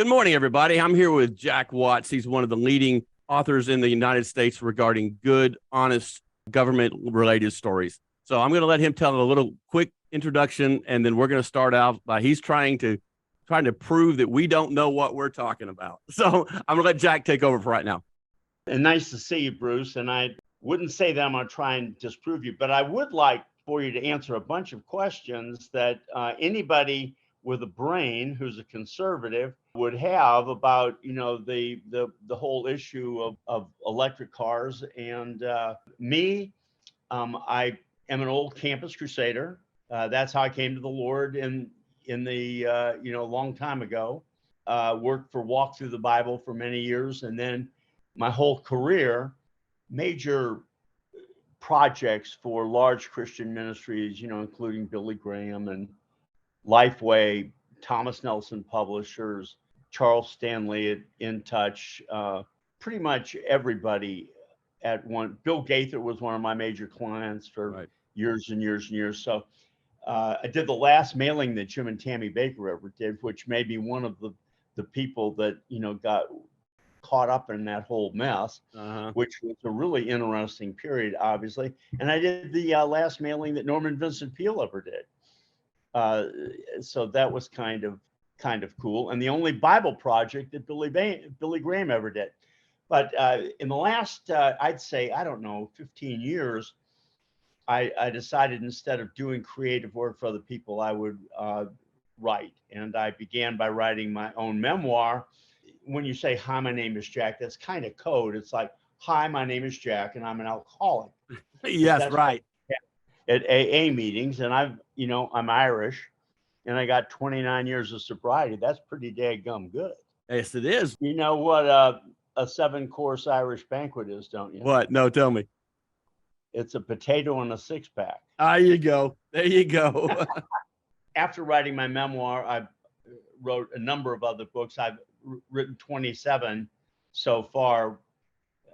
Good morning, everybody. I'm here with Jack Watts. He's one of the leading authors in the United States regarding good, honest, government-related stories. So I'm going to let him tell a little quick introduction, and then we're going to start out by he's trying to prove that we don't know what we're talking about. So I'm going to let Jack take over for right now. And nice to see you, Bruce. And I wouldn't say that I'm going to try and disprove you, but I would like for you to answer a bunch of questions that anybody with a brain who's a conservative would have about, the whole issue of electric cars. And me, I am an old campus crusader. That's how I came to the Lord in the a long time ago. Worked for Walk Through the Bible for many years, and then my whole career, major projects for large Christian ministries, including Billy Graham and Lifeway, Thomas Nelson Publishers, Charles Stanley at In Touch, pretty much everybody at one. Bill Gaither was one of my major clients for years and years and years. So I did the last mailing that Jim and Tammy Baker ever did, which made me one of the people that, got caught up in that whole mess, which was a really interesting period, obviously. And I did the last mailing that Norman Vincent Peale ever did. So that was kind of cool, and the only Bible project that Billy Graham ever did. But in the last, I'd say, 15 years, I decided instead of doing creative work for other people, I would write. And I began by writing my own memoir. When you say, "Hi, my name is Jack," that's kind of code. It's like, "Hi, my name is Jack, and I'm an alcoholic." Yes, right. At AA meetings, and I'm Irish, and I got 29 years of sobriety. That's pretty daggum good. Yes, it is. You know what a 7-course Irish banquet is, don't you? What? No, tell me. It's a potato and a 6-pack. There you go. There you go. After writing my memoir, I wrote a number of other books. I've written 27 so far.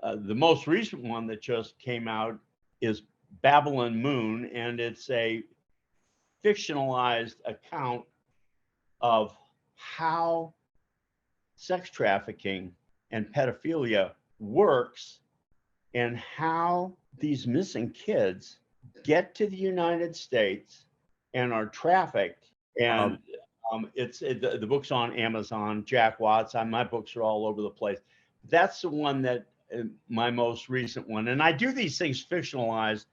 The most recent one that just came out is Babylon Moon, and it's a fictionalized account of how sex trafficking and pedophilia works and how these missing kids get to the United States and are trafficked. And the book's on Amazon. Jack Watts. My books are all over the place. That's the one that my most recent one. And I do these things fictionalized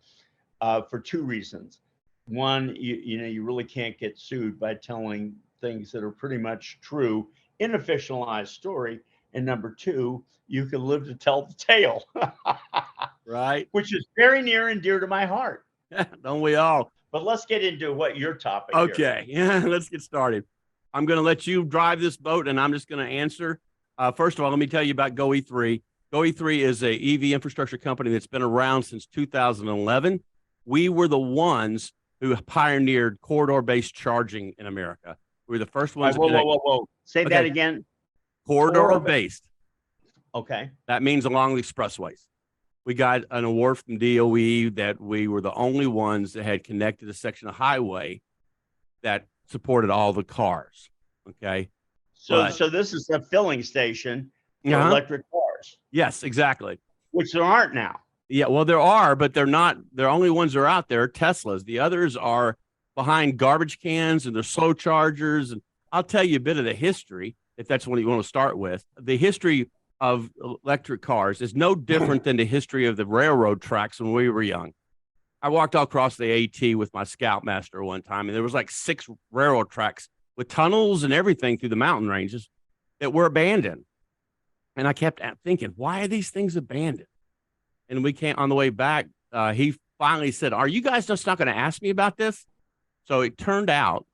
for two reasons. One, you really can't get sued by telling things that are pretty much true in a fictionalized story. And number two, you can live to tell the tale. Right. Which is very near and dear to my heart. Don't we all? But let's get into what your topic is. Okay. Yeah, let's get started. I'm going to let you drive this boat, and I'm just going to answer. First of all, let me tell you about GoE3. GoE3 is a EV infrastructure company that's been around since 2011. We were the ones who pioneered corridor-based charging in America. We were the first ones. Whoa. Say that again. Corridor-based. Okay. That means along the expressways. We got an award from DOE that we were the only ones that had connected a section of highway that supported all the cars. Okay. So this is a filling station for electric cars. Yes, exactly. Which there aren't now. Yeah, well, there are, but they're not. The only ones that are out there are Teslas. The others are behind garbage cans, and they're slow chargers. And I'll tell you a bit of the history, if that's what you want to start with. The history of electric cars is no different than the history of the railroad tracks when we were young. I walked all across the AT with my Scoutmaster one time, and there was like 6 railroad tracks with tunnels and everything through the mountain ranges that were abandoned. And I kept thinking, why are these things abandoned? And we came on the way back. He finally said, "Are you guys just not going to ask me about this?" So it turned out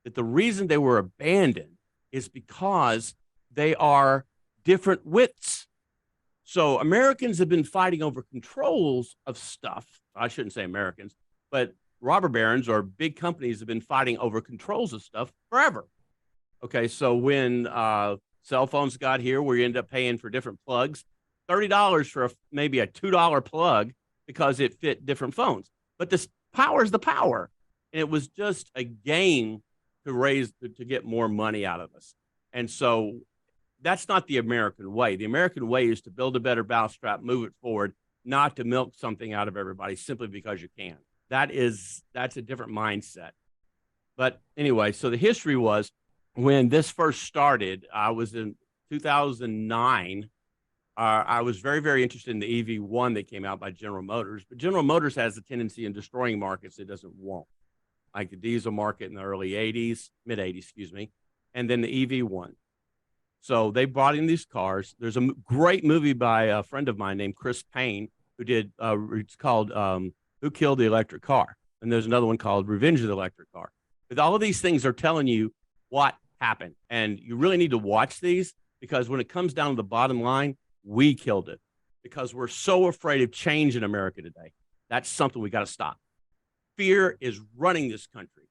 that the reason they were abandoned is because they are different widths. So Americans have been fighting over controls of stuff. I shouldn't say Americans, but robber barons or big companies have been fighting over controls of stuff forever. Okay, so when cell phones got here, where you end up paying for different plugs, $30 for maybe a $2 plug because it fit different phones. But this power is the power. And it was just a game to get more money out of us. And so that's not the American way. The American way is to build a better mousetrap, move it forward, not to milk something out of everybody simply because you can. That's a different mindset. But anyway, so the history was when this first started, I was in 2009. I was very, very interested in the EV1 that came out by General Motors, but General Motors has a tendency in destroying markets it doesn't want, like the diesel market in the early 80s, mid 80s, excuse me, and then the EV1. So they brought in these cars. There's a great movie by a friend of mine named Chris Payne who did, it's called Who Killed the Electric Car? And there's another one called Revenge of the Electric Car. But all of these things are telling you what happened. And you really need to watch these because when it comes down to the bottom line, we killed it because we're so afraid of change in America today. That's something we got to stop. Fear is running this country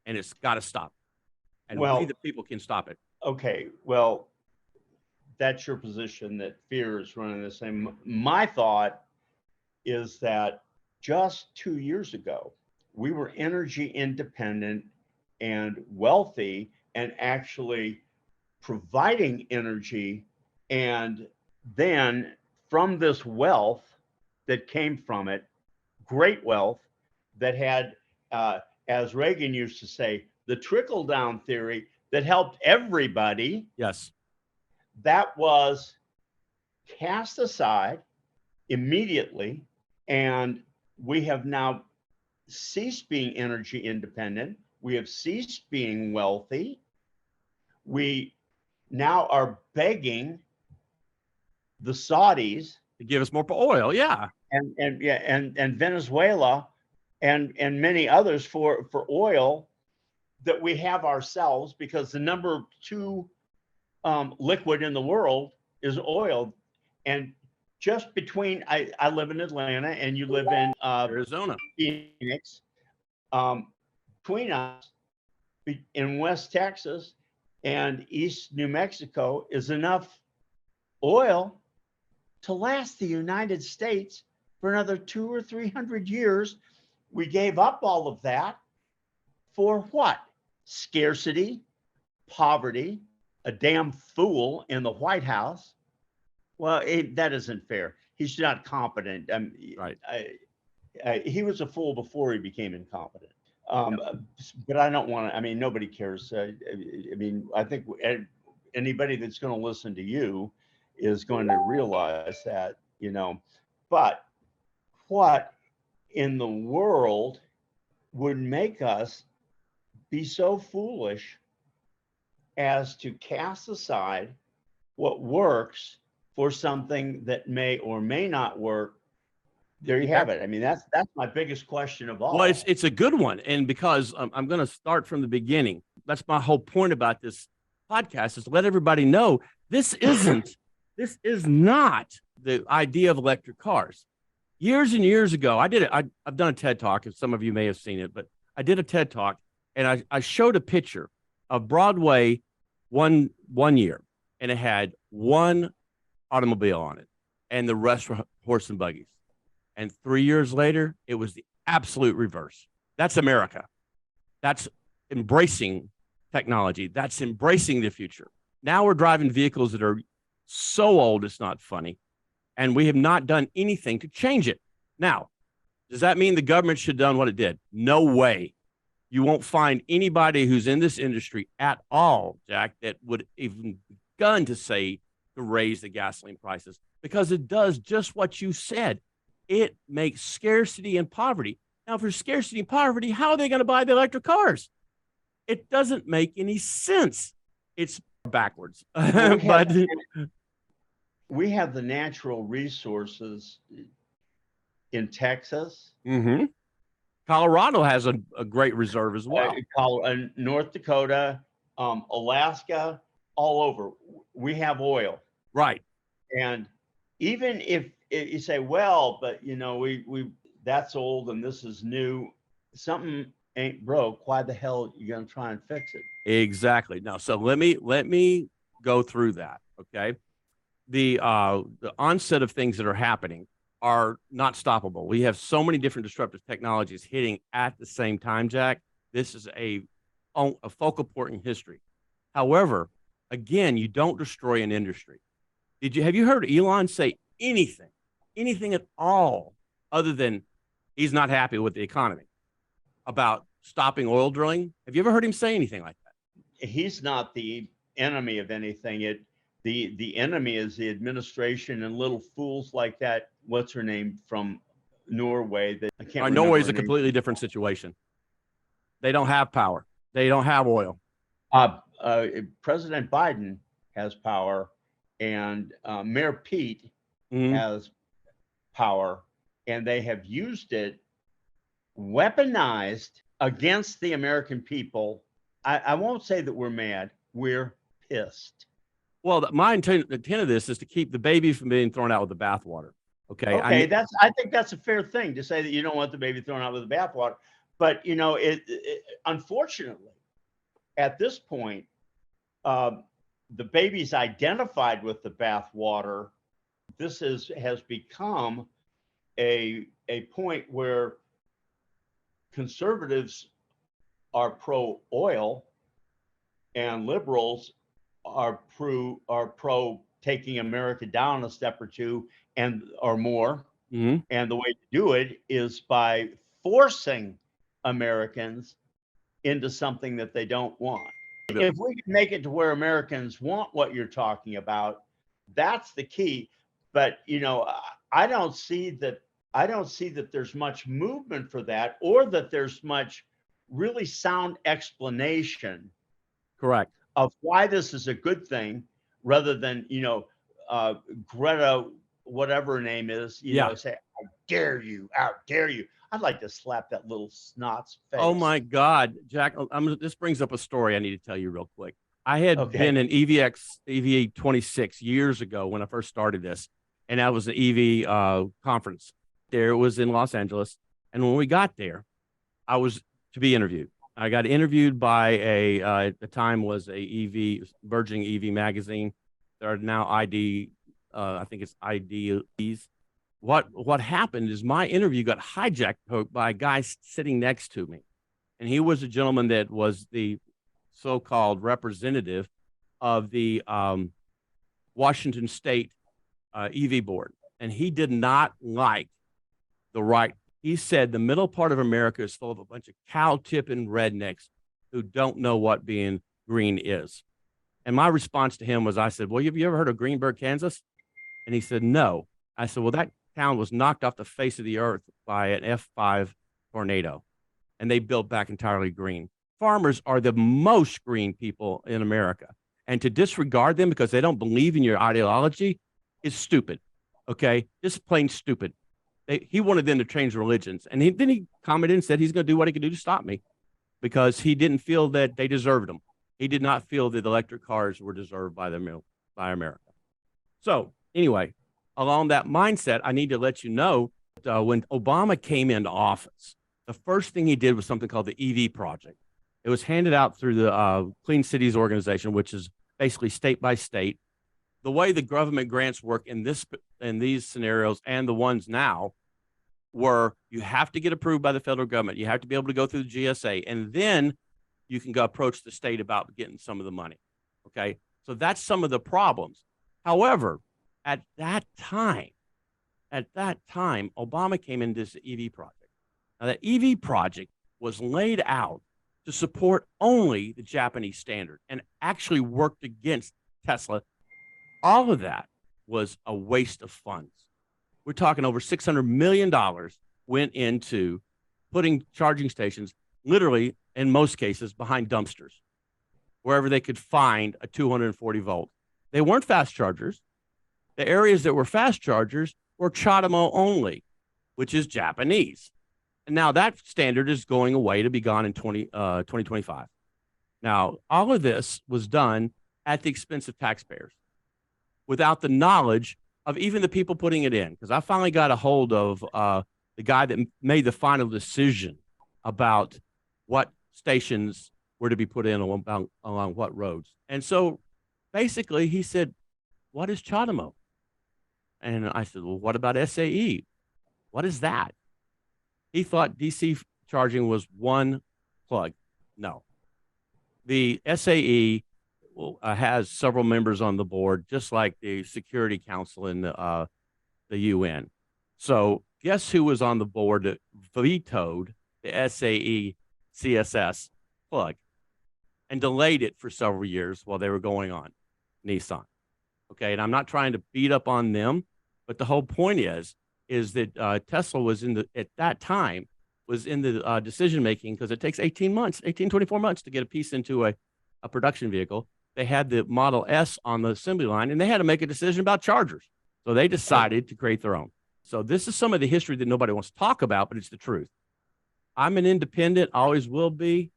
and it's got to stop. And we, the people, can stop it. Okay. Well, that's your position that fear is running the same. My thought is that just 2 years ago, we were energy independent and wealthy and actually providing energy. And then from this wealth that came from it, great wealth that had, as Reagan used to say, the trickle down theory that helped everybody. Yes. That was cast aside immediately. And we have now ceased being energy independent. We have ceased being wealthy. We now are begging the Saudis to give us more oil. Yeah. And Venezuela and many others for oil that we have ourselves, because the number 2 liquid in the world is oil. And just between, I live in Atlanta and you live in Arizona, Phoenix, between us in West Texas and East New Mexico is enough oil to last the United States for another 200 or 300 years. We gave up all of that for what? Scarcity, poverty, a damn fool in the White House. Well, that isn't fair. He's not competent. Right. He was a fool before he became incompetent. But I don't want to, I mean, nobody cares. I mean, I think anybody that's going to listen to you is going to realize that, but what in the world would make us be so foolish as to cast aside what works for something that may or may not work? There you have it. I mean, that's my biggest question of all. Well, it's a good one. And because I'm going to start from the beginning. That's my whole point about this podcast, is to let everybody know this is not the idea of electric cars. Years and years ago, I did it. I've done a TED Talk, and some of you may have seen it, but I did a TED Talk, and I showed a picture of Broadway one year, and it had one automobile on it, and the rest were horse and buggies. And 3 years later, it was the absolute reverse. That's America. That's embracing technology. That's embracing the future. Now we're driving vehicles that are so old, it's not funny. And we have not done anything to change it. Now, does that mean the government should have done what it did? No way. You won't find anybody who's in this industry at all, Jack, that would even begun to say to raise the gasoline prices, because it does just what you said. It makes scarcity and poverty. Now, for scarcity and poverty, how are they going to buy the electric cars? It doesn't make any sense. It's backwards. We have the natural resources in Texas. Mm-hmm. Colorado has a great reserve as well. North Dakota, Alaska, all over. We have oil. Right. And even if you say, well, but we that's old and this is new, something ain't broke. Why the hell are you going to try and fix it? Exactly. Now, so let me go through that. Okay. The onset of things that are happening are not stoppable. We have so many different disruptive technologies hitting at the same time, Jack. This is a focal point in history. However, Again, you don't destroy an industry. Have you heard Elon say anything at all, other than he's not happy with the economy, about stopping oil drilling? Have you ever heard him say anything like that? He's not the enemy of anything. The enemy is the administration and little fools like that. What's her name from Norway? That I can't remember. Norway's her a name. completely different situation. They don't have power. They don't have oil. President Biden has power, and Mayor Pete has power, and they have used it, weaponized against the American people. I won't say that we're mad. We're pissed. Well, my intent of this is to keep the baby from being thrown out with the bathwater. Okay. Okay, I think that's a fair thing to say, that you don't want the baby thrown out with the bathwater. But you know, unfortunately, at this point, the baby's identified with the bathwater. This has become a point where conservatives are pro oil and liberals are pro taking America down a step or two or more. And the way to do it is by forcing Americans into something that they don't want. If we can make it to where Americans want what you're talking about, that's the key. But you know, I don't see that there's much movement for that, or that there's much really sound explanation, correct, of why this is a good thing, rather than, you know, Greta, whatever her name is, you know, say, "How dare you? How dare you?" I'd like to slap that little snot's face. Oh my God, Jack! This brings up a story I need to tell you real quick. I had been in EV 26 years ago when I first started this, and that was an EV conference. There, it was in Los Angeles, and when we got there, I was to be interviewed. I got interviewed by at the time was a burgeoning EV magazine. There are now I think it's IDs. What happened is my interview got hijacked by a guy sitting next to me, and he was a gentleman that was the so-called representative of the Washington State EV board, and he did not like the right. He said the middle part of America is full of a bunch of cow-tipping rednecks who don't know what being green is. And my response to him was, I said, well, have you ever heard of Greenburg, Kansas? And he said, no. I said, well, that town was knocked off the face of the earth by an F5 tornado, and they built back entirely green. Farmers are the most green people in America. And to disregard them because they don't believe in your ideology is stupid. Okay? Just plain stupid. He wanted them to change religions. And then he commented and said he's going to do what he could do to stop me, because he didn't feel that they deserved him. He did not feel that electric cars were deserved by America. So anyway, along that mindset, I need to let you know that when Obama came into office, the first thing he did was something called the EV Project. It was handed out through the Clean Cities Organization, which is basically state by state. The way the government grants work in these scenarios and the ones now were, you have to get approved by the federal government. You have to be able to go through the GSA, and then you can go approach the state about getting some of the money. Okay. So that's some of the problems. However, at that time, Obama came into this EV project. Now, that EV project was laid out to support only the Japanese standard and actually worked against Tesla. All of that was a waste of funds. We're talking over $600 million went into putting charging stations, literally, in most cases, behind dumpsters, wherever they could find a 240 volt. They weren't fast chargers. The areas that were fast chargers were CHAdeMO only, which is Japanese. And now that standard is going away to be gone in 2025. Now, all of this was done at the expense of taxpayers, without the knowledge of even the people putting it in. Because I finally got a hold of the guy that made the final decision about what stations were to be put in along what roads. And so basically he said, what is CHAdeMO? And I said, well, what about SAE? What is that? He thought DC charging was one plug. No. The SAE has several members on the board, just like the Security Council in the UN. So guess who was on the board that vetoed the SAE CSS plug and delayed it for several years while they were going on? Nissan. Okay, and I'm not trying to beat up on them, but the whole point is that Tesla was at that time was in the decision making, because it takes 24 months to get a piece into a production vehicle. They had the Model S on the assembly line, and they had to make a decision about chargers. So they decided to create their own. So this is some of the history that nobody wants to talk about, but it's the truth. I'm an independent, always will be.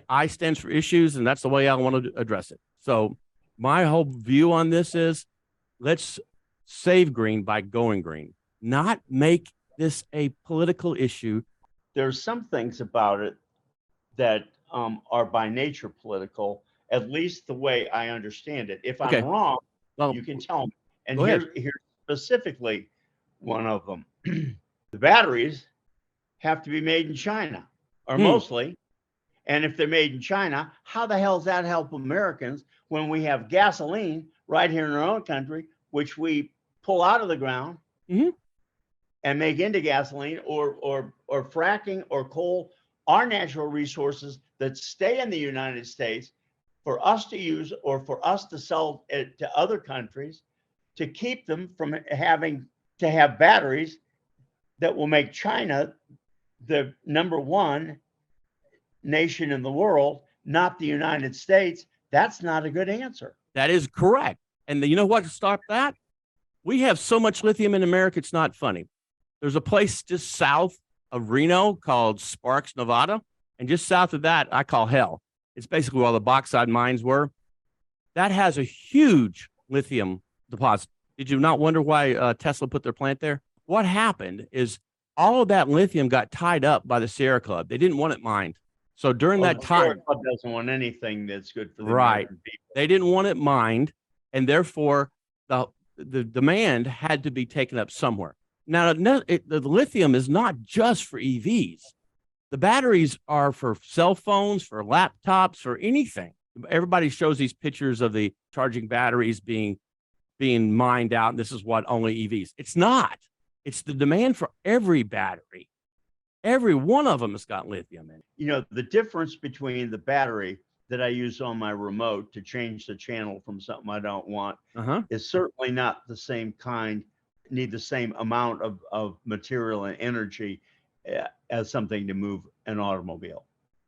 I stands for issues, and that's the way I want to address it. So my whole view on this is, let's save green by going green, not make this a political issue. There's some things about it that are by nature political, at least the way I understand it. If I'm wrong, you can tell me. And here's specifically one of them. The batteries have to be made in China, or mostly. And if they're made in China, how the hell does that help Americans when we have gasoline right here in our own country, which we pull out of the ground and make into gasoline, or fracking or coal, our natural resources that stay in the United States for us to use or for us to sell it to other countries, to keep them from having to have batteries that will make China the #1 nation in the world, not the United States. That's not a good answer. That is correct. And you know what to stop that? We have so much lithium in America, it's not funny. There's a place just south of Reno called Sparks, Nevada. And just south of that, I call hell. It's basically where all the bauxite mines were. That has a huge lithium deposit. Did you not wonder why Tesla put their plant there? What happened is all of that lithium got tied up by the Sierra Club. They didn't want it mined. So during that time, Sierra Club doesn't want anything that's good for the American people. They didn't want it mined, and therefore the demand had to be taken up somewhere. Now, the lithium is not just for EVs. The batteries are for cell phones, for laptops, for anything. Everybody shows these pictures of the charging batteries being mined out, and this is what only EVs. It's not. It's the demand for every battery. Every one of them has got lithium in it. You know, the difference between the battery that I use on my remote to change the channel from something I don't want is certainly not the same kind, need the same amount of material and energy as something to move an automobile.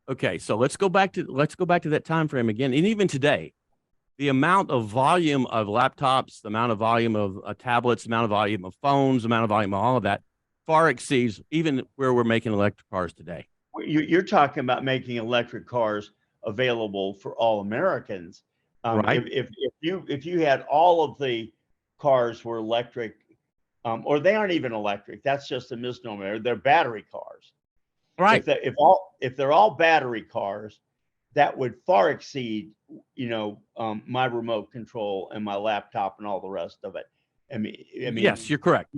Okay, so let's go back to that time frame again. And even today, the amount of volume of laptops, the amount of volume of tablets, the amount of volume of phones, the amount of volume of all of that far exceeds even where we're making electric cars today. You're talking about making electric cars available for all Americans. Right. If you had all of the cars were electric, or they aren't even electric, that's just a misnomer. They're battery cars. Right. If they're all battery cars, that would far exceed, my remote control and my laptop and all the rest of it. I mean, yes, you're correct.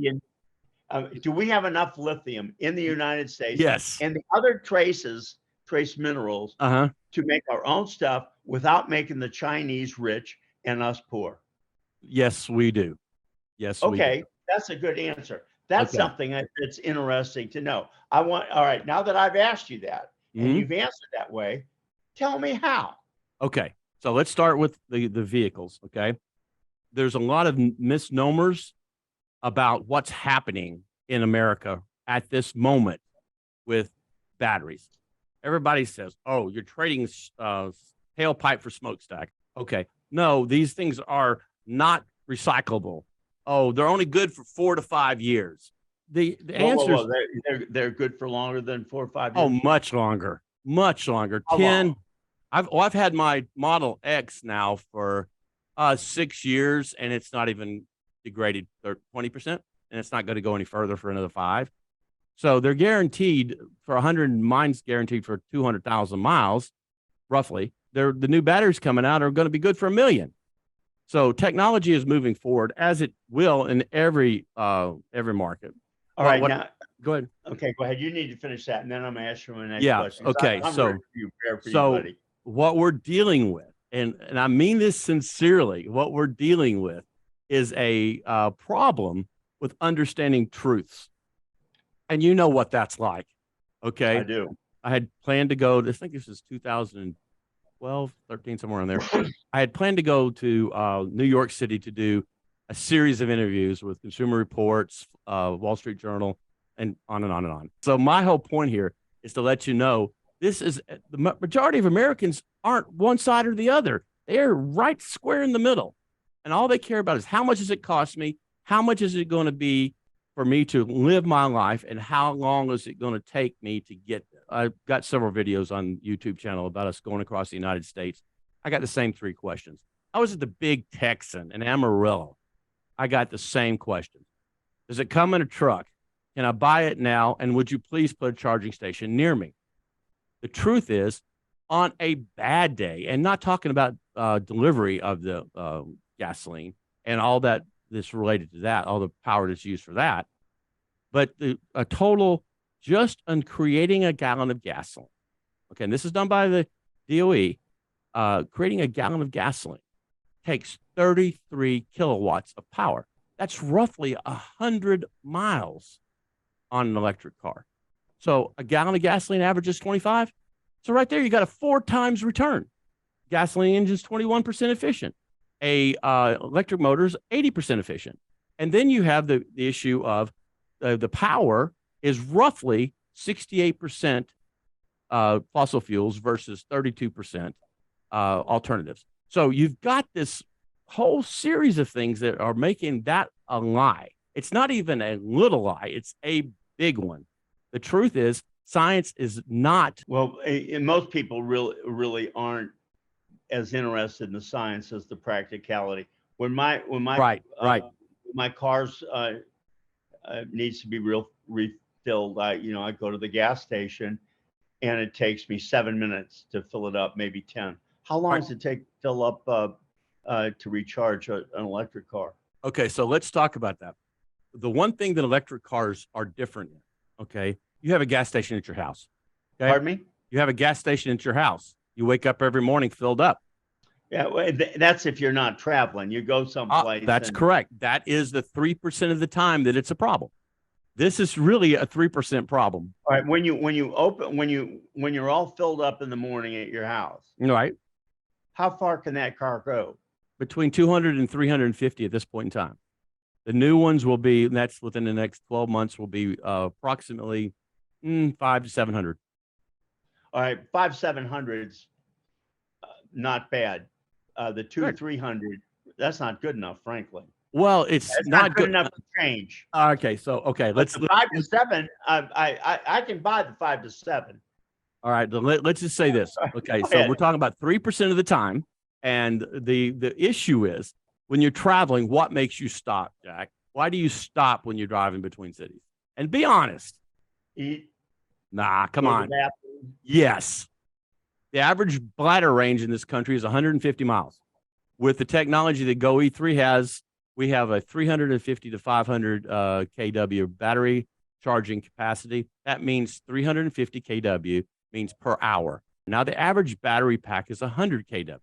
Do we have enough lithium in the United States? Yes. And the other trace minerals to make our own stuff without making the Chinese rich and us poor? Yes, we do. Yes. Okay. We do. That's a good answer. That's something that's interesting to know. All right, now that I've asked you that and you've answered that way, tell me how. Okay. So let's start with the vehicles. Okay. There's a lot of misnomers about what's happening in America at this moment with batteries. Everybody says, oh, you're trading tailpipe for smokestack. Okay. No, these things are not recyclable. Oh, they're only good for 4 to 5 years. The answer is they're good for longer than 4 or 5 years. Oh, much longer. 10. I've had my Model X now for 6 years, and it's not even degraded 20%, and it's not going to go any further for another 5. So they're guaranteed for 100. Mine's guaranteed for 200,000 miles, roughly. The new batteries coming out are going to be good for 1 million. So technology is moving forward, as it will in every market. All right, now go ahead. Okay, go ahead. You need to finish that, and then I'm going to ask you my next question. Okay, I'm so what we're dealing with and I mean this sincerely, what we're dealing with is a problem with understanding truths. And you know what that's like. I Okay. do. I had planned to go, I think this is 2012, 13, somewhere in there. I had planned to go to New York City to do a series of interviews with Consumer Reports, Wall Street Journal, and on and on and on. So my whole point here is to let you know this is the majority of Americans aren't one side or the other. They're right square in the middle. And all they care about is how much does it cost me? How much is it going to be for me to live my life? And how long is it going to take me to get there? I've got several videos on YouTube channel about us going across the United States. I got the same three questions. I was at the Big Texan in Amarillo. I got the same question. Does it come in a truck? Can I buy it now? And would you please put a charging station near me? The truth is, on a bad day, and not talking about delivery of the gasoline and all that that's related to that, all the power that's used for that, but a total just on creating a gallon of gasoline. Okay, and this is done by the DOE. Creating a gallon of gasoline takes 33 kilowatts of power. That's roughly 100 miles on an electric car. So a gallon of gasoline averages 25. So right there, you got a 4 times return. Gasoline engine's 21% efficient. A electric motor is 80% efficient. And then you have the issue of the power is roughly 68% fossil fuels versus 32% alternatives. So you've got this whole series of things that are making that a lie. It's not even a little lie. It's a big one. The truth is science is not. Well, and most people really aren't as interested in the science as the practicality. When my Right. my car's needs to be refilled, I go to the gas station, and it takes me 7 minutes to fill it up, maybe 10. How long Right. does it take to fill up to recharge an electric car? Okay, so let's talk about that. The one thing that electric cars are different in, okay, you have a gas station at your house. Okay. Pardon me? You have a gas station at your house. You wake up every morning filled up. Yeah, well, that's if you're not traveling. You go someplace. That's correct. That is the 3% of the time that it's a problem. This is really a 3% problem. All right, when you're all filled up in the morning at your house, Right. how far can that car go? Between 200 and 350 at this point in time. The new ones will be, and that's within the next 12 months, will be approximately 5 to 700. All right, 700's not bad. The 300, that's not good enough, frankly. Well, it's not good enough to change. Okay, so let's 5 to 7. I can buy the 5 to 7. All right, let's just say this. Okay, so we're talking about 3% of the time, and the issue is when you're traveling, what makes you stop, Jack? Why do you stop when you're driving between cities? And be honest. Eat. Nah, come on. Yes. The average bladder range in this country is 150 miles. With the technology that Go E3 has, we have a 350 to 500 kW battery charging capacity. That means 350 kW means per hour. Now, the average battery pack is 100 kW.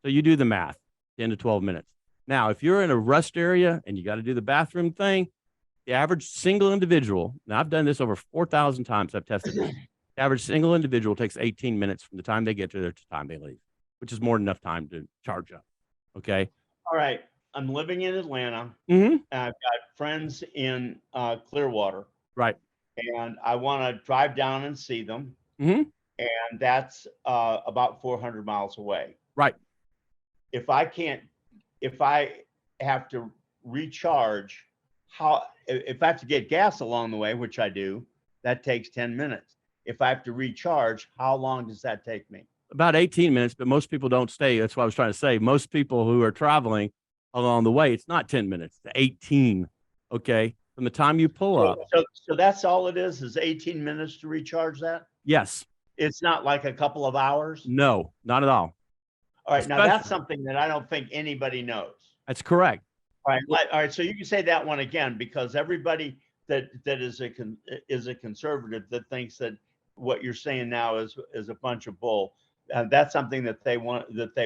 So you do the math, 10 to 12 minutes. Now, if you're in a rust area and you got to do the bathroom thing, the average single individual, now I've done this over 4,000 times, I've tested this. The average single individual takes 18 minutes from the time they get to their time they leave, which is more than enough time to charge up. Okay. All right. I'm living in Atlanta. Mm-hmm. I've got friends in Clearwater. Right. And I want to drive down and see them. Mm-hmm. And that's about 400 miles away. Right. If I have to recharge, if I have to get gas along the way, which I do, that takes 10 minutes. If I have to recharge, how long does that take me? About 18 minutes, but most people don't stay. That's what I was trying to say. Most people who are traveling along the way, it's not 10 minutes, it's 18. Okay. From the time you pull up. So that's all it is 18 minutes to recharge that? Yes. It's not like a couple of hours? No, not at all. All right. Now that's something that I don't think anybody knows. That's correct. All right. So you can say that one again, because everybody that is a conservative that thinks that what you're saying now is a bunch of bull. that's something that they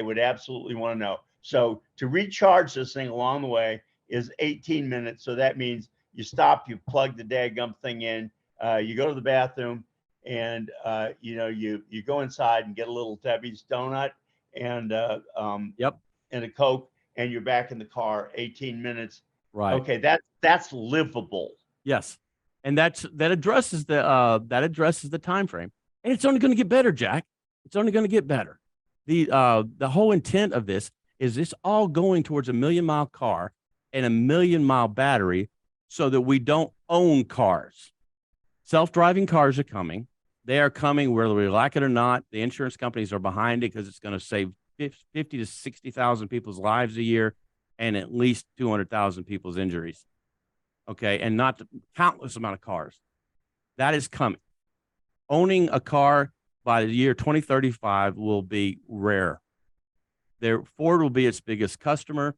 would absolutely want to know. So to recharge this thing along the way is 18 minutes. So that means you stop, you plug the daggum thing in, you go to the bathroom, and you go inside and get a little Debbie's donut and Yep. and a Coke, and you're back in the car. 18 minutes. Right. Okay, that's livable. Yes. And that addresses the time frame. And it's only going to get better, Jack. It's only going to get better. The whole intent of this is it's all going towards a 1,000,000-mile car and a 1,000,000-mile battery so that we don't own cars. Self-driving cars are coming. They are coming whether we like it or not. The insurance companies are behind it because it's going to save 50 to 60,000 people's lives a year and at least 200,000 people's injuries. Okay, and not the countless amount of cars. That is coming. Owning a car by the year 2035 will be rare. Ford will be its biggest customer.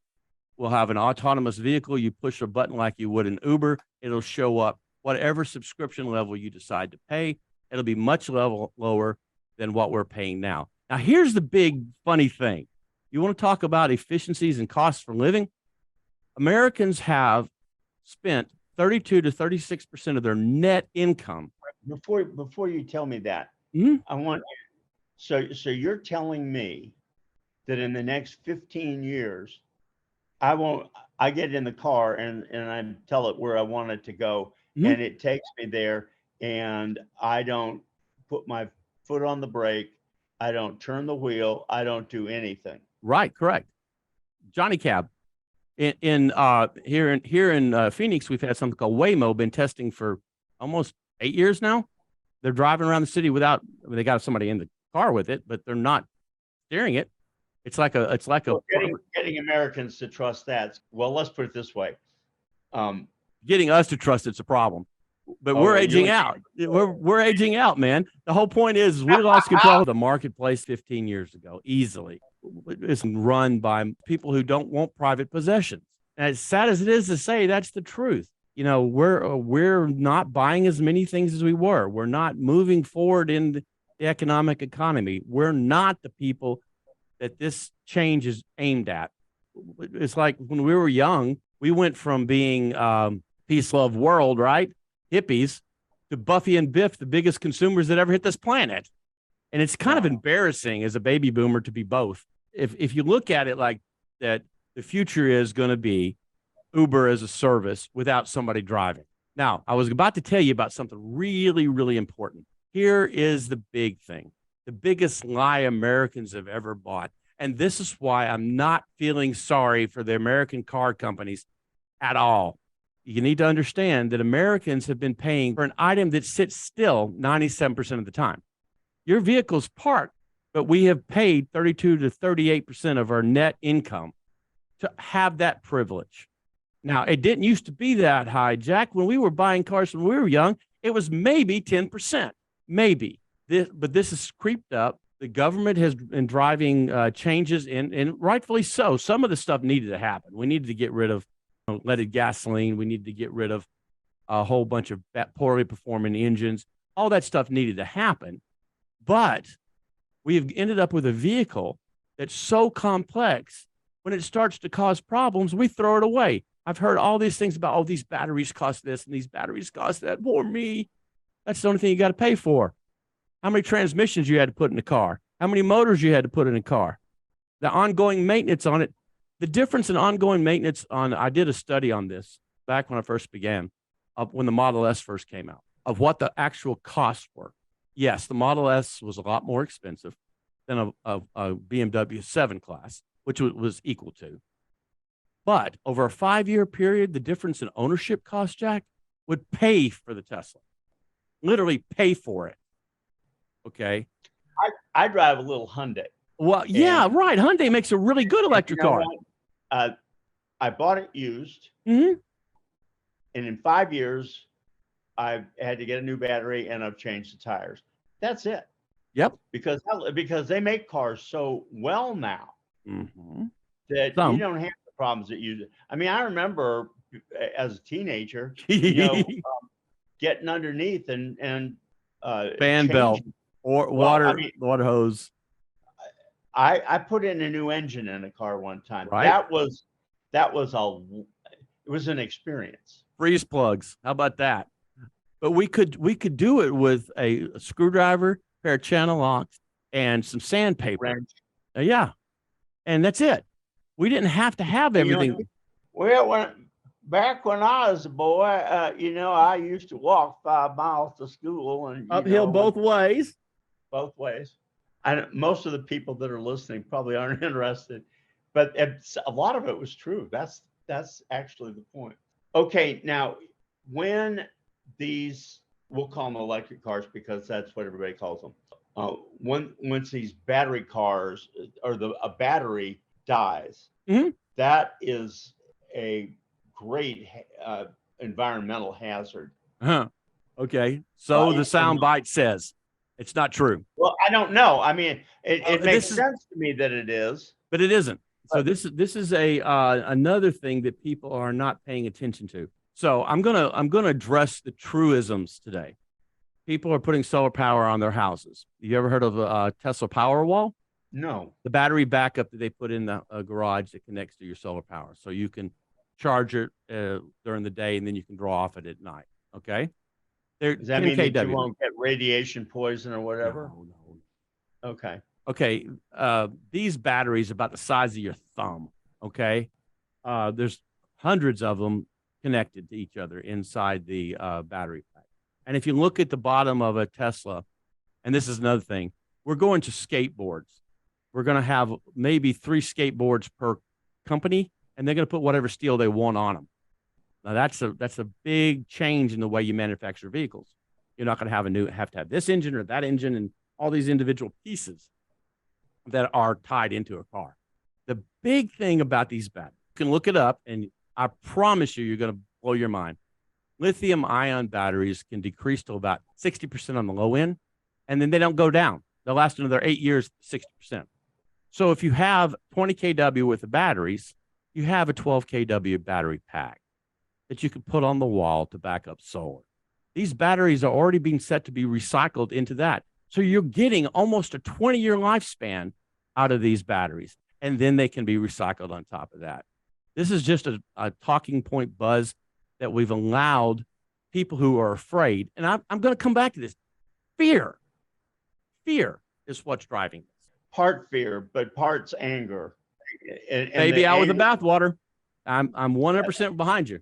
We'll have an autonomous vehicle. You push a button like you would in Uber. It'll show up whatever subscription level you decide to pay. It'll be much lower than what we're paying now. Now, here's the big funny thing. You want to talk about efficiencies and costs for living? Americans have spent 32 to 36% of their net income. Before you tell me that, I want so you're telling me that in the next 15 years, I get in the car and I tell it where I want it to go, and it takes me there, and I don't put my foot on the brake, I don't turn the wheel, I don't do anything. Right, correct. Johnny Cab. Here in Phoenix, we've had something called Waymo, been testing for almost 8 years now. They're driving around the city they got somebody in the car with it, but they're not steering it. It's like getting Americans to trust that. Well, let's put it this way. Getting us to trust it's a problem, but we're aging out. We're aging out, man. The whole point is we lost control of the marketplace 15 years ago, easily. It's run by people who don't want private possessions. And as sad as it is to say, that's the truth. We're not buying as many things as we were. We're not moving forward in the economic economy. We're not the people that this change is aimed at. It's like when we were young, we went from being peace, love, world, right? Hippies, to Buffy and Biff, the biggest consumers that ever hit this planet. And it's kind of embarrassing as a baby boomer to be both. If you look at it like that, the future is going to be Uber as a service without somebody driving. Now, I was about to tell you about something really, really important. Here is the big thing, the biggest lie Americans have ever bought. And this is why I'm not feeling sorry for the American car companies at all. You need to understand that Americans have been paying for an item that sits still 97% of the time. Your vehicle's parked, but we have paid 32 to 38% of our net income to have that privilege. Now, it didn't used to be that high, Jack. When we were buying cars when we were young, it was maybe 10%, maybe. But this has creeped up. The government has been driving changes, and rightfully so. Some of the stuff needed to happen. We needed to get rid of leaded gasoline. We needed to get rid of a whole bunch of poorly performing engines. All that stuff needed to happen. But we've ended up with a vehicle that's so complex, when it starts to cause problems, we throw it away. I've heard all these things about, these batteries cost this and these batteries cost that. Poor me. That's the only thing you got to pay for. How many transmissions you had to put in the car? How many motors you had to put in a car? The ongoing maintenance on it. The difference in ongoing maintenance I did a study on this back when I first began, when the Model S first came out, of what the actual costs were. Yes, the Model S was a lot more expensive than a BMW 7 Class, which was equal to. But over a 5-year period, the difference in ownership cost, Jack, would pay for the Tesla. Literally pay for it. Okay. I drive a little Hyundai. Well, yeah, right. Hyundai makes a really good electric car. I bought it used. Mm-hmm. And in 5 years, I had to get a new battery and I've changed the tires. That's it. Yep. Because they make cars so well now that you don't have the problems that you do. I mean, I remember as a teenager, getting underneath and fan belt or water hose. I put in a new engine in a car one time. Right. It was an experience. Freeze plugs. How about that? But we could do it with a screwdriver, pair of channel locks, and some sandpaper. Wrench. Yeah, and that's it. We didn't have to have You know, everything. well, back when I was a boy, I used to walk 5 miles to school and Uphill both ways. both ways. Most of the people that are listening probably aren't interested, but a lot of it was true. That's actually the point. Okay, now when these, we'll call them electric cars because that's what everybody calls them. Once these battery cars or a battery dies, Mhm. that is a great environmental hazard. Huh. Okay. So the sound bite says it's not true. Well, I don't know. I mean, it makes This is- sense to me that it is. but it isn't. So this is a another thing that people are not paying attention to. So I'm gonna address the truisms today. People are putting solar power on their houses. You ever heard of a Tesla Powerwall? No. The battery backup that they put in the garage that connects to your solar power, so you can charge it during the day and then you can draw off it at night. Okay. Does that mean that you won't get radiation poison or whatever? No. Okay. Okay. These batteries about the size of your thumb. Okay. There's hundreds of them connected to each other inside the battery pack. And if you look at the bottom of a Tesla, and this is another thing, we're going to skateboards. We're going to have maybe 3 skateboards per company, and they're going to put whatever steel they want on them. Now that's a big change in the way you manufacture vehicles. You're not going to have to have this engine or that engine and all these individual pieces that are tied into a car. The big thing about these batteries, you can look it up, and I promise you're going to blow your mind. Lithium ion batteries can decrease to about 60% on the low end, and then they don't go down. They'll last another 8 years, 60%. So if you have 20 kW with the batteries, you have a 12 kW battery pack that you can put on the wall to back up solar. These batteries are already being set to be recycled into that. So you're getting almost a 20-year lifespan out of these batteries, and then they can be recycled on top of that. This is just a talking point buzz that we've allowed people who are afraid. And I'm going to come back to this. Fear is what's driving this. Part fear, but parts anger. Baby out with the bathwater. I'm 100% behind you.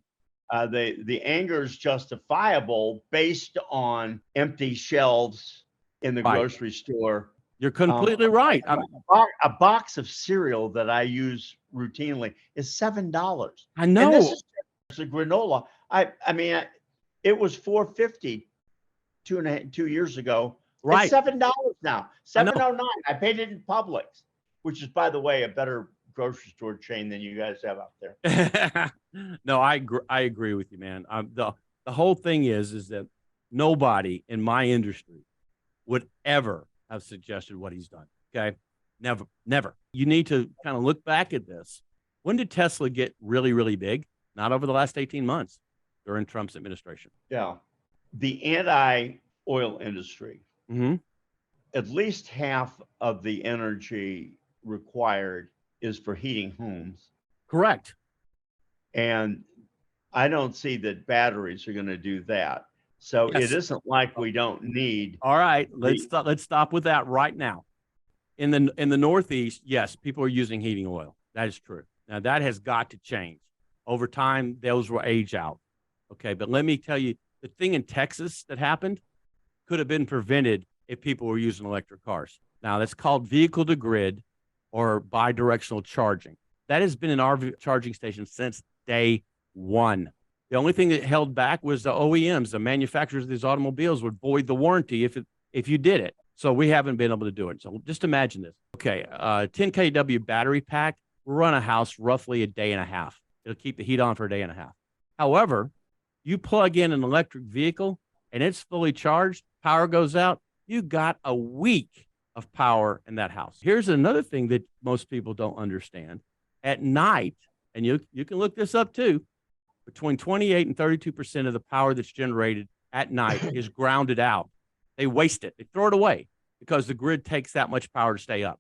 The anger is justifiable based on empty shelves in the grocery store. You're completely right. A box of cereal that I use routinely is $7. I know. And this is a granola. I mean, it was $4.50 2 years ago. Right. It's $7 now. $7.09. I paid it in Publix, which is, by the way, a better grocery store chain than you guys have out there. No, I agree with you, man. The whole thing is that nobody in my industry would ever have suggested what he's done. Okay. Never. You need to kind of look back at this. When did Tesla get really, really big? Not over the last 18 months during Trump's administration. Yeah. The anti-oil industry, at least half of the energy required is for heating homes. Correct. And I don't see that batteries are going to do that. So Yes. It isn't like we don't need. All right, let's stop with that right now. In the Northeast, yes, people are using heating oil. That is true. Now that has got to change. Over time, those will age out. Okay, but let me tell you, the thing in Texas that happened could have been prevented if people were using electric cars. Now that's called vehicle to grid or bidirectional charging. That has been in our charging stations since day one. The only thing that held back was the OEMs, the manufacturers of these automobiles would void the warranty if you did it. So we haven't been able to do it. So just imagine this. Okay, 10 kW battery pack will run a house roughly a day and a half. It'll keep the heat on for a day and a half. However, you plug in an electric vehicle and it's fully charged, power goes out, you got a week of power in that house. Here's another thing that most people don't understand. At night, and you can look this up too, between 28 and 32% of the power that's generated at night is grounded out. They waste it. They throw it away because the grid takes that much power to stay up.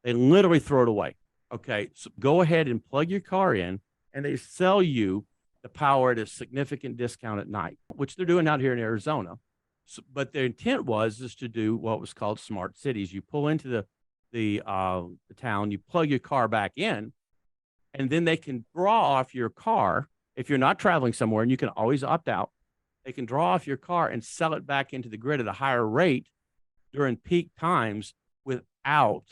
They literally throw it away. Okay, so go ahead and plug your car in, and they sell you the power at a significant discount at night, which they're doing out here in Arizona. So, but their intent was is to do what was called smart cities. You pull into the town, you plug your car back in, and then they can draw off your car if you're not traveling somewhere, and you can always opt out. They can draw off your car and sell it back into the grid at a higher rate during peak times without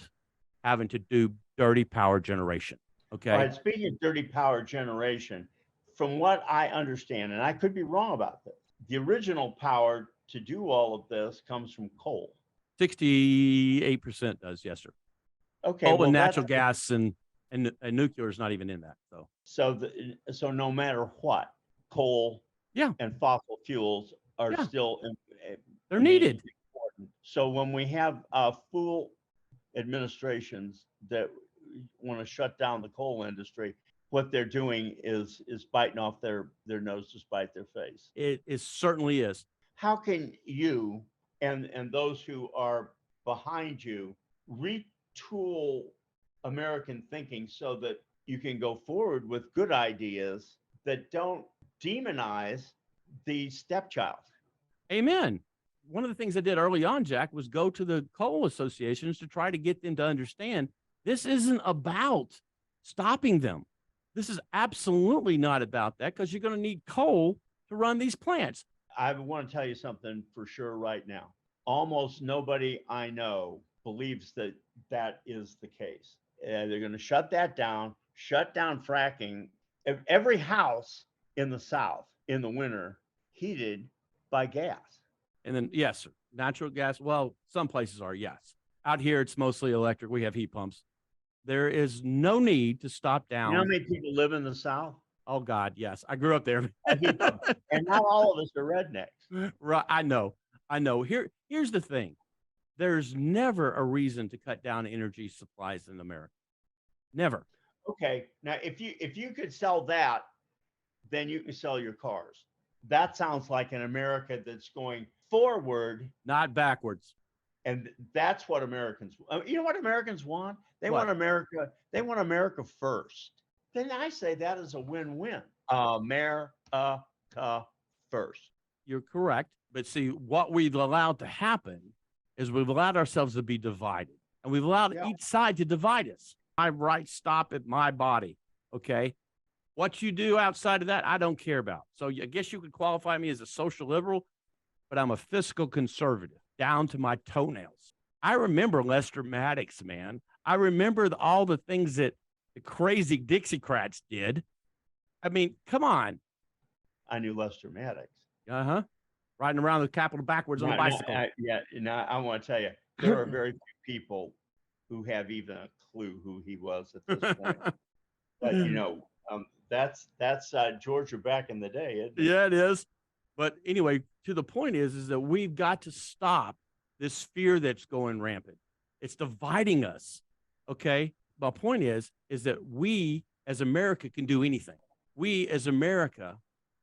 having to do dirty power generation. Okay. All right. Speaking of dirty power generation, from what I understand, and I could be wrong about this, the original power to do all of this comes from coal. 68% does, yes, sir. Okay. Coal Well, and natural gas and nuclear is not even in that. so no matter what, coal Yeah, and fossil fuels are yeah, still they're needed. important. So when we have fool administrations that want to shut down the coal industry, what they're doing is biting off their nose to spite their face. It certainly is. How can you and those who are behind you retool American thinking so that you can go forward with good ideas that don't demonize the stepchild? Amen. One of the things I did early on, Jack, was go to the coal associations to try to get them to understand this isn't about stopping them. This is absolutely not about that, because you're going to need coal to run these plants. I want to tell you something for sure right now. Almost nobody I know believes that that is the case. They're going to shut that down, shut down fracking. Every house in the South in the winter heated by gas. And then, yes, sir, natural gas. Well, some places are, yes. Out here, it's mostly electric. We have heat pumps. There is no need to stop down. You know how many people live in the South? Oh, God, yes. I grew up there. And not all of us are rednecks. Right. I know. Here's the thing. There's never a reason to cut down energy supplies in America. Never. Okay. Now, if you could sell that, then you can sell your cars. That sounds like an America that's going forward, not backwards. And that's what Americans, you know what Americans want? They want America. They want America first. Then I say that is a win-win. America first. You're correct. But see, what we've allowed to happen is we've allowed ourselves to be divided, and we've allowed each side to divide us. My rights stop at my body. Okay. What you do outside of that, I don't care about. So I guess you could qualify me as a social liberal, but I'm a fiscal conservative down to my toenails. I remember Lester Maddox, man. I remember all the things that the crazy Dixiecrats did. I mean, come on. I knew Lester Maddox. Uh-huh. Riding around the Capitol backwards on a bicycle. I want to tell you, there are very few people who have even a clue who he was at this point. But, you know, that's Georgia back in the day, isn't it? Yeah, it is. But anyway, to the point is that we've got to stop this fear that's going rampant. It's dividing us. Okay. My point is that we as America can do anything. We as America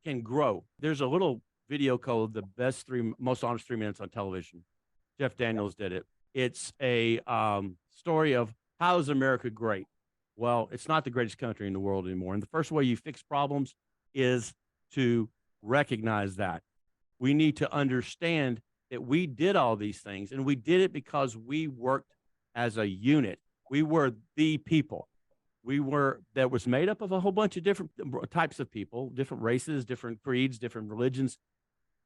can grow. There's a little video called The Most Honest 3 Minutes on Television. Jeff Daniels did it. It's a story of how is America great? Well, it's not the greatest country in the world anymore. And the first way you fix problems is to recognize that. We need to understand that we did all these things, and we did it because we worked as a unit. We were the people. That was made up of a whole bunch of different types of people, different races, different creeds, different religions.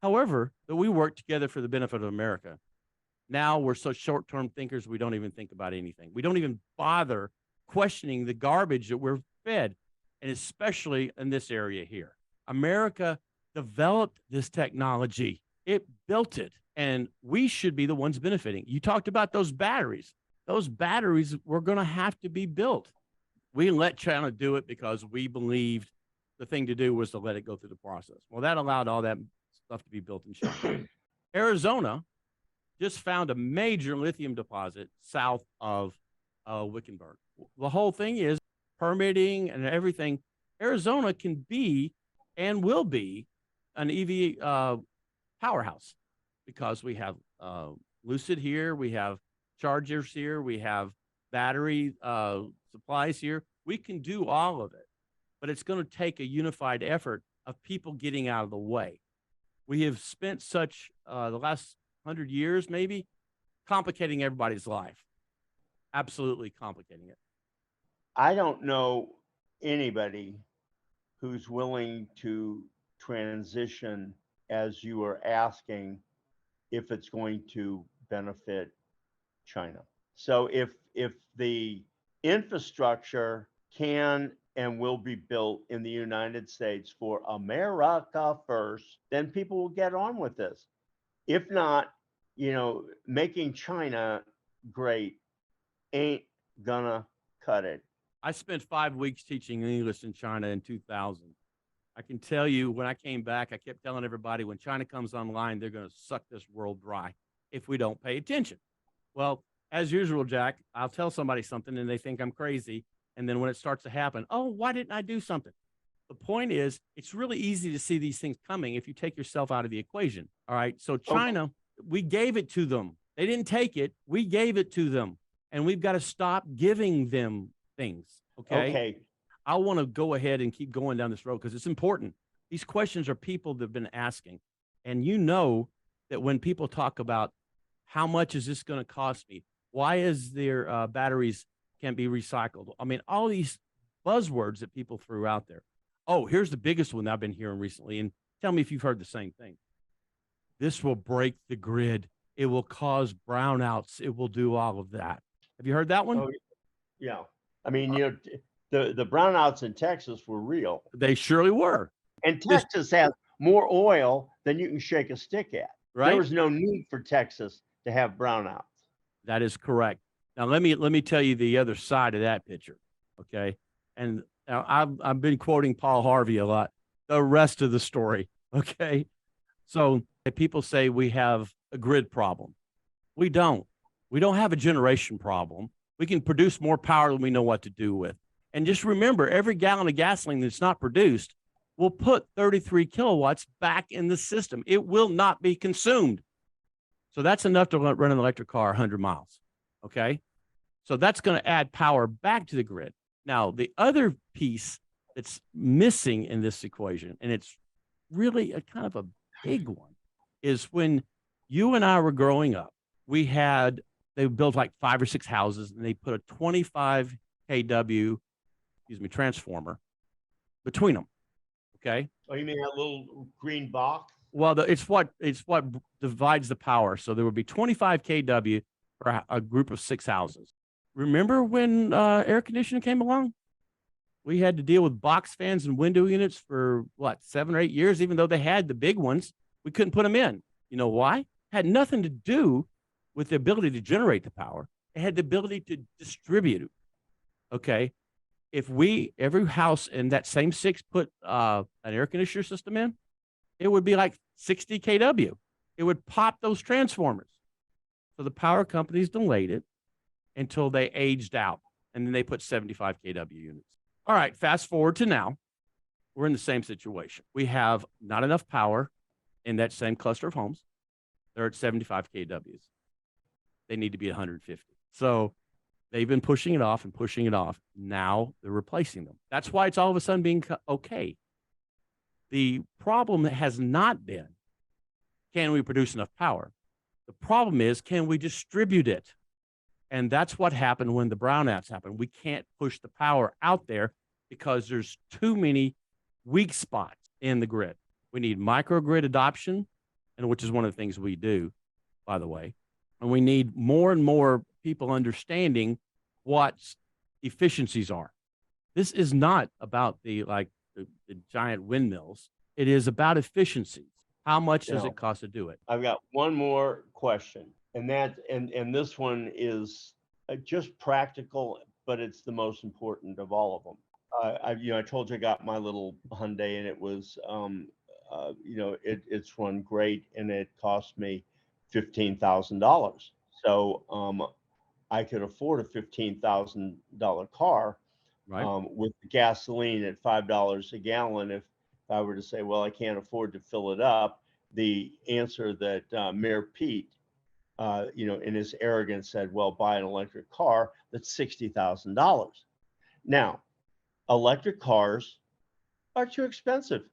However, that we worked together for the benefit of America. Now we're so short-term thinkers, we don't even think about anything. We don't even bother questioning the garbage that we're fed, and especially in this area here. America developed this technology. It built it, and we should be the ones benefiting. You talked about those batteries. Those batteries were going to have to be built. We let China do it because we believed the thing to do was to let it go through the process. Well, that allowed all that stuff to be built in China. Arizona just found a major lithium deposit south of Wickenburg. The whole thing is permitting and everything. Arizona can be and will be an EV powerhouse because we have Lucid here, we have chargers here, we have battery supplies here. We can do all of it, but it's going to take a unified effort of people getting out of the way. We have spent such the last 100 years, maybe, complicating everybody's life, absolutely complicating it. I don't know anybody who's willing to transition as you are asking if it's going to benefit China. So if the infrastructure can and will be built in the United States for America first, then people will get on with this. If not, making China great ain't gonna cut it. I spent 5 weeks teaching English in China in 2000. I can tell you when I came back, I kept telling everybody when China comes online, they're going to suck this world dry if we don't pay attention. Well, as usual, Jack, I'll tell somebody something and they think I'm crazy. And then when it starts to happen, oh, why didn't I do something? The point is, it's really easy to see these things coming if you take yourself out of the equation. All right. So China, we gave it to them. They didn't take it. We gave it to them. And we've got to stop giving them things. Okay. Okay. I want to go ahead and keep going down this road because it's important. These questions are people that have been asking. And you know that when people talk about how much is this going to cost me? Why is their batteries can't be recycled? I mean, all these buzzwords that people threw out there. Oh, here's the biggest one I've been hearing recently. And tell me if you've heard the same thing. This will break the grid. It will cause brownouts. It will do all of that. Have you heard that one? Oh, yeah. I mean, the brownouts in Texas were real. They surely were. And Texas has more oil than you can shake a stick at. Right? There was no need for Texas to have brownouts. That is correct. Now let me tell you the other side of that picture, okay? And now I've been quoting Paul Harvey a lot. The rest of the story, okay? So people say we have a grid problem. We don't. We don't have a generation problem. We can produce more power than we know what to do with. And just remember, every gallon of gasoline that's not produced will put 33 kilowatts back in the system. It will not be consumed. So that's enough to run an electric car 100 miles, okay? So that's going to add power back to the grid. Now, the other piece that's missing in this equation, and it's really a kind of a big one, is when you and I were growing up, they built like 5 or 6 houses and they put a 25 kW, transformer between them. Okay. Oh, you mean that little green box? Well, it's what divides the power. So there would be 25 kW for a group of 6 houses. Remember when air conditioning came along? We had to deal with box fans and window units for 7 or 8 years, even though they had the big ones. We couldn't put them in. You know why? It had nothing to do with the ability to generate the power. It had the ability to distribute it. Okay. If every house in that same 6 put an air conditioner system in, it would be like 60 kW. It would pop those transformers. So the power companies delayed it until they aged out. And then they put 75 kW units. All right, fast forward to now. We're in the same situation. We have not enough power in that same cluster of homes. They're at 75 kWs. They need to be 150. So they've been pushing it off and pushing it off. Now they're replacing them. That's why it's all of a sudden being okay. The problem has not been, can we produce enough power? The problem is, can we distribute it? And that's what happened when the brownouts happened. We can't push the power out there because there's too many weak spots in the grid. We need microgrid adoption, and which is one of the things we do, by the way. And we need more and more people understanding what efficiencies are. This is not about the giant windmills. It is about efficiencies. How much does it cost to do it? I've got one more question, and this one is just practical, but it's the most important of all of them. I told you I got my little Hyundai, and it was, it's run great, and it cost me $15,000. So I could afford a $15,000 car, right, with the gasoline at $5 a gallon. If I were to say, well, I can't afford to fill it up, the answer that Mayor Pete in his arrogance said, well, buy an electric car that's $60,000. Now, electric cars are too expensive.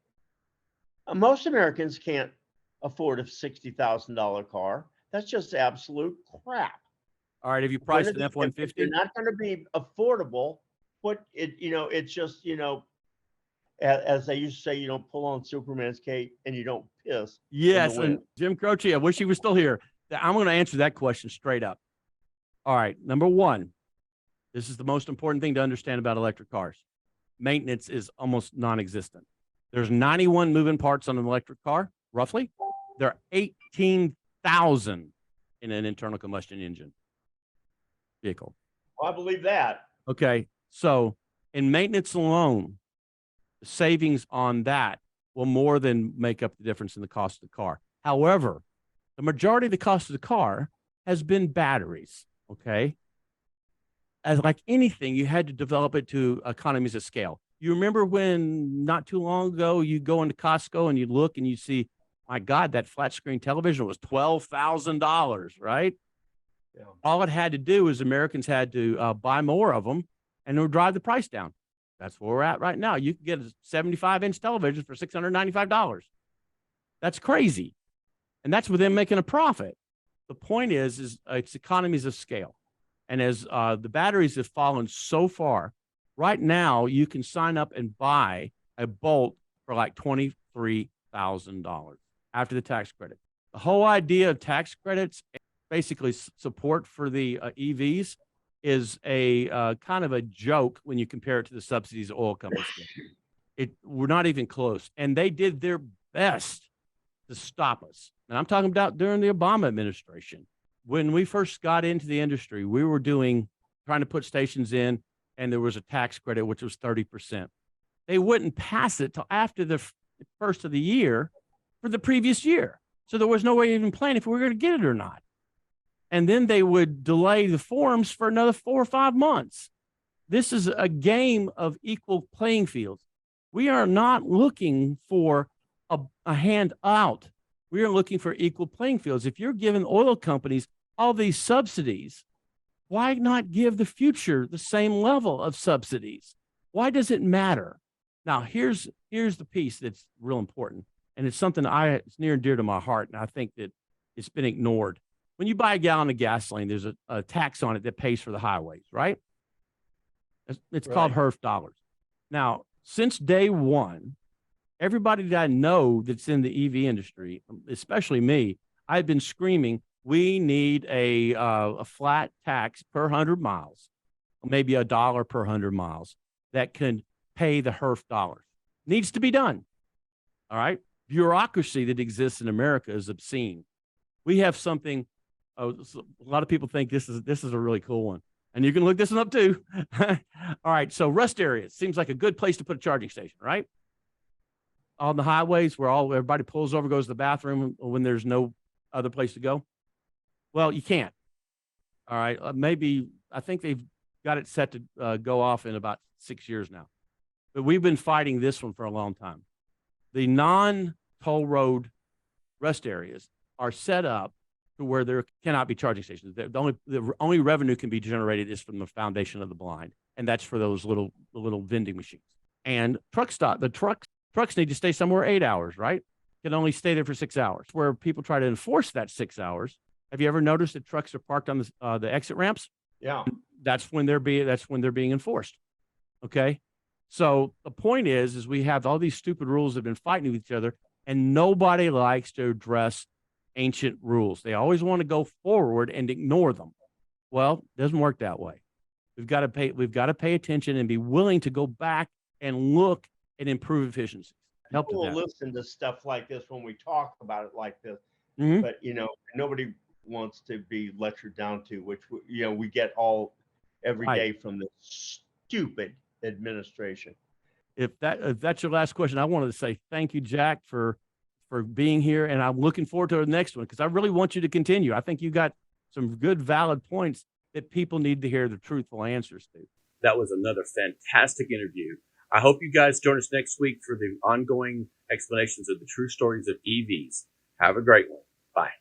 Most Americans can't afford a $60,000 car. That's just absolute crap. All right. Have you When priced an if they're F-150? not going to be affordable, put it, it's just, as they used to say, you don't pull on Superman's cape and you don't piss in the Yes. wind. And Jim Croce, I wish he was still here. I'm going to answer that question straight up. All right. Number one, this is the most important thing to understand about electric cars. Maintenance is almost non-existent. There's 91 moving parts on an electric car, roughly. There are 18,000 in an internal combustion engine vehicle. Well, I believe that. Okay. So in maintenance alone, the savings on that will more than make up the difference in the cost of the car. However, the majority of the cost of the car has been batteries. Okay. As like anything, you had to develop it to economies of scale. You remember when not too long ago you go into Costco and you look and you see, my God, that flat screen television was $12,000, right? Yeah. All it had to do is Americans had to buy more of them, and it would drive the price down. That's where we're at right now. You can get a 75-inch television for $695. That's crazy, and that's with them making a profit. The point is it's economies of scale, and as the batteries have fallen so far, right now you can sign up and buy a Bolt for like $23,000 after the tax credit. The whole idea of tax credits, basically support for the EVs, is a kind of a joke when you compare it to the subsidies oil companies get. We're not even close, and they did their best to stop us. And I'm talking about during the Obama administration. When we first got into the industry, we were trying to put stations in, and there was a tax credit, which was 30%. They wouldn't pass it till after the first of the year for the previous year. So there was no way to even plan if we were going to get it or not. And then they would delay the forms for another 4 or 5 months. This is a game of equal playing fields. We are not looking for a handout. We are looking for equal playing fields. If you're giving oil companies all these subsidies, why not give the future the same level of subsidies? Why does it matter? Now, here's the piece that's real important, and it's something it's near and dear to my heart, and I think that it's been ignored. When you buy a gallon of gasoline, there's a tax on it that pays for the highways, right? It's called HERF dollars. Now, since day one, everybody that I know that's in the EV industry, especially me, I've been screaming, we need a flat tax per 100 miles, maybe $1 per 100 miles that can pay the HERF dollars. Needs to be done. All right. Bureaucracy that exists in America is obscene. We have something. A lot of people think this is a really cool one, and you can look this one up too. All right. So rest areas seems like a good place to put a charging station, right? On the highways where everybody pulls over, goes to the bathroom when there's no other place to go. Well, you can't. All right. Maybe I think they've got it set to go off in about 6 years now, but we've been fighting this one for a long time. The non-toll road rest areas are set up to where there cannot be charging stations. The only revenue can be generated is from the foundation of the blind, and that's for those little vending machines. And the trucks need to stay somewhere 8 hours, right? Can only stay there for 6 hours. Where people try to enforce that 6 hours. Have you ever noticed that trucks are parked on the exit ramps? Yeah, that's when they're being enforced. Okay, so the point is we have all these stupid rules that have been fighting with each other, and nobody likes to address ancient rules. They always want to go forward and ignore them. Well, it doesn't work that way. We've got to pay attention and be willing to go back and look and improve efficiencies. Help people with will that. listen to stuff like this when we talk about it like this, Mhm. but nobody wants to be lectured down to, which we get all every Right. day from the stupid administration. If that's your last question, I wanted to say thank you, Jack, for being here, and I'm looking forward to the next one because I really want you to continue. I think you got some good, valid points that people need to hear the truthful answers to. That was another fantastic interview. I hope you guys join us next week for the ongoing explanations of the true stories of EVs. Have a great one. Bye.